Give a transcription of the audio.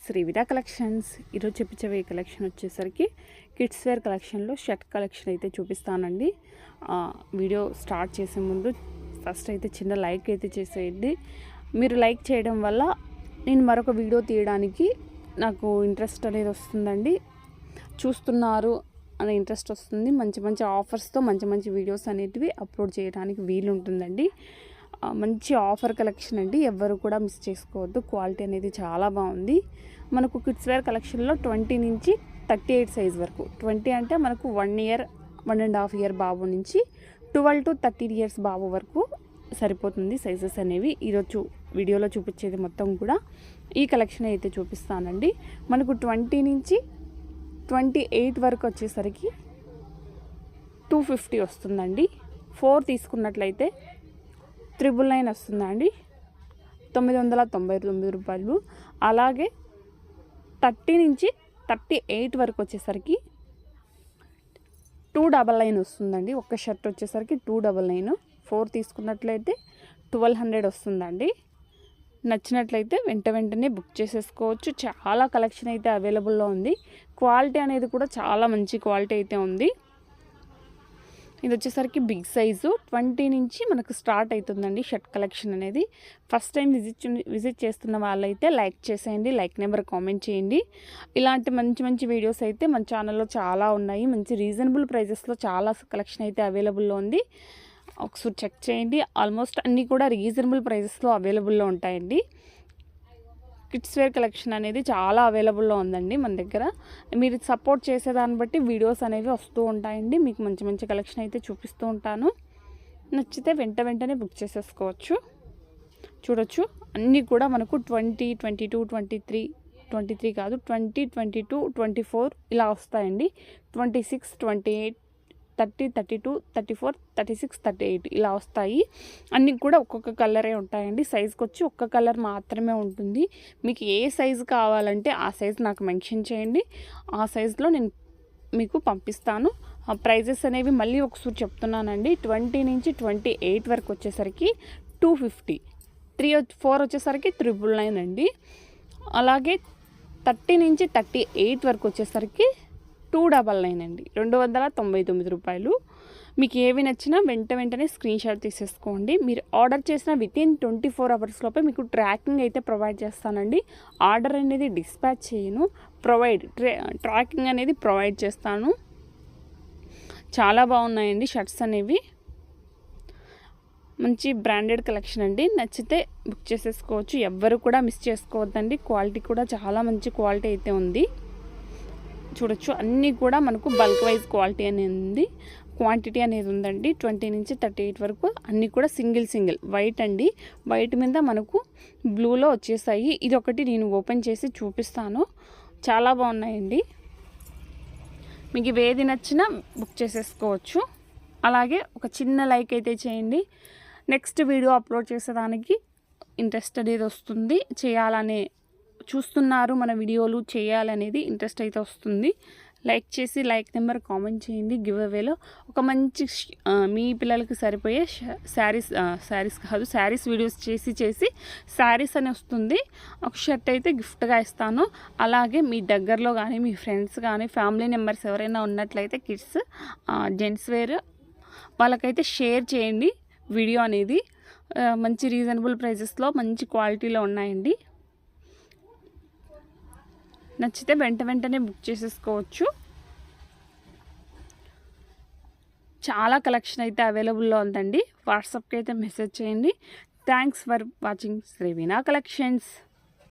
శ్రీవిధా collections ఈరోజు చూపించే collection వచ్చేసరికి కిడ్స్ వేర్ కలెక్షన్లో షర్ట్ కలెక్షన్ అయితే చూపిస్తానండి. వీడియో స్టార్ట్ చేసే ముందు ఫస్ట్ అయితే చిన్న లైక్ అయితే చేసేయండి. మీరు లైక్ చేయడం వల్ల నేను మరొక వీడియో తీయడానికి నాకు ఇంట్రెస్ట్ అనేది వస్తుందండి. చూస్తున్నారు అనే ఇంట్రెస్ట్ వస్తుంది. మంచి మంచి ఆఫర్స్తో మంచి మంచి వీడియోస్ అనేటివి అప్లోడ్ చేయడానికి వీలు ఉంటుందండి. మంచి ఆఫర్ కలెక్షన్ అండి, ఎవ్వరు కూడా మిస్ చేసుకోవద్దు. క్వాలిటీ అనేది చాలా బాగుంది. మనకు కిడ్స్ వేర్ కలెక్షన్లో 20 నుంచి 38 సైజ్ వరకు. 20 అంటే మనకు 1 ఇయర్ 1.5 ఇయర్ బాబు నుంచి 12 to 13 ఇయర్స్ బాబు వరకు సరిపోతుంది సైజెస్ అనేవి. ఈరోజు వీడియోలో చూపించేది మొత్తం కూడా ఈ కలెక్షన్ అయితే చూపిస్తానండి. మనకు 20 నుంచి 28 వరకు వచ్చేసరికి 250 వస్తుందండి. 4 తీసుకున్నట్లయితే 999 వస్తుందండి, 999 రూపాయలు. అలాగే 30 నుంచి 38 వరకు వచ్చేసరికి 299 వస్తుందండి. ఒక్క షర్ట్ వచ్చేసరికి 299. 4 తీసుకున్నట్లయితే 1200 వస్తుందండి. నచ్చినట్లయితే వెంటనే బుక్ చేసేసుకోవచ్చు. చాలా కలెక్షన్ అయితే అవైలబుల్లో ఉంది. క్వాలిటీ అనేది కూడా చాలా మంచి క్వాలిటీ అయితే ఉంది. ఇది వచ్చేసరికి బిగ్ సైజు 20 నుంచి మనకు స్టార్ట్ అవుతుందండి షర్ట్ కలెక్షన్ అనేది. ఫస్ట్ టైం విజిట్ చేస్తున్న వాళ్ళైతే లైక్ చేసేయండి, లైక్ నెంబర్ కామెంట్ చేయండి. ఇలాంటి మంచి మంచి వీడియోస్ అయితే మన ఛానల్లో చాలా ఉన్నాయి. మంచి రీజనబుల్ ప్రైజెస్లో చాలా కలెక్షన్ అయితే అవైలబుల్లో ఉంది. ఒకసారి చెక్ చేయండి. ఆల్మోస్ట్ అన్నీ కూడా రీజనబుల్ ప్రైజెస్లో అవైలబుల్లో ఉంటాయండి. కిడ్స్ వేర్ కలెక్షన్ అనేది చాలా అవైలబుల్లో ఉందండి మన దగ్గర. మీరు సపోర్ట్ చేసేదాన్ని బట్టి వీడియోస్ అనేవి వస్తూ ఉంటాయండి. మీకు మంచి మంచి కలెక్షన్ అయితే చూపిస్తూ ఉంటాను. నచ్చితే వెంటనే బుక్ చేసేసుకోవచ్చు. చూడొచ్చు అన్నీ కూడా మనకు 20, 22, 23 కాదు 20, 22, 24 ఇలా వస్తాయండి. 26, 28, 30, 32, 34, 36, 38 ఇలా వస్తాయి. అన్నీ కూడా ఒక్కొక్క కలరే ఉంటాయండి. సైజుకి వచ్చి ఒక్క కలర్ మాత్రమే ఉంటుంది. మీకు ఏ సైజు కావాలంటే ఆ సైజు నాకు మెన్షన్ చేయండి. ఆ సైజులో నేను మీకు పంపిస్తాను. ఆ ప్రైజెస్ అనేవి మళ్ళీ ఒకసారి చెప్తున్నానండి. 20 నుంచి 28 వరకు వచ్చేసరికి 250, 4 వచ్చేసరికి 999 అండి. అలాగే 30 నుంచి 38 వరకు వచ్చేసరికి 299 అండి, 299 రూపాయలు. మీకు ఏవి నచ్చినా వెంటనే స్క్రీన్ షాట్ తీసేసుకోండి. మీరు ఆర్డర్ చేసిన వితిన్ 24 అవర్స్ లోపే మీకు ట్రాకింగ్ అయితే ప్రొవైడ్ చేస్తానండి. ఆర్డర్ అనేది డిస్పాచ్ చేయను, ట్రాకింగ్ అనేది ప్రొవైడ్ చేస్తాను. చాలా బాగున్నాయండి షర్ట్స్ అనేవి. మంచి బ్రాండెడ్ కలెక్షన్ అండి. నచ్చితే బుక్ చేసేసుకోవచ్చు. ఎవ్వరు కూడా మిస్ చేసుకోవద్దండి. క్వాలిటీ కూడా చాలా మంచి క్వాలిటీ అయితే ఉంది. చూడొచ్చు అన్నీ కూడా మనకు బల్క్ వైజ్ క్వాలిటీ అనేది ఉంది, క్వాంటిటీ అనేది ఉందండి. 20 నుంచి 38 వరకు అన్నీ కూడా సింగిల్ వైట్ అండి. వైట్ మీద మనకు బ్లూలో వచ్చేసాయి. ఇది ఒకటి నేను ఓపెన్ చేసి చూపిస్తాను. చాలా బాగున్నాయండి. మీకు ఏది నచ్చినా బుక్ చేసేసుకోవచ్చు. అలాగే ఒక చిన్న లైక్ అయితే చేయండి. నెక్స్ట్ వీడియో అప్లోడ్ చేసేదానికి ఇంట్రెస్ట్ అనేది వస్తుంది. చేయాలనే చూస్తున్నారు మన వీడియోలు చేయాలనేది ఇంట్రెస్ట్ అయితే వస్తుంది. లైక్ చేసి లైక్ నెంబర్ కామెంట్ చేయండి. గివ్ అవేలో ఒక మంచి మీ పిల్లలకి సరిపోయే శారీస్ వీడియోస్ చేసి శారీస్ అని వస్తుంది. ఒక షర్ట్ అయితే గిఫ్ట్గా ఇస్తాను. అలాగే మీ దగ్గరలో కానీ మీ ఫ్రెండ్స్ కానీ ఫ్యామిలీ మెంబర్స్ ఎవరైనా ఉన్నట్లయితే కిడ్స్ జెంట్స్ వేర్ వాళ్ళకైతే షేర్ చేయండి వీడియో అనేది. మంచి రీజనబుల్ ప్రైజెస్లో మంచి క్వాలిటీలో ఉన్నాయండి. నచ్చితే వెంటనే బుక్ చేసేసుకోవచ్చు. చాలా కలెక్షన్ అయితే అవైలబుల్లో ఉందండి. వాట్సాప్కి అయితే మెసేజ్ చేయండి. Thanks for watching Sriveena collections.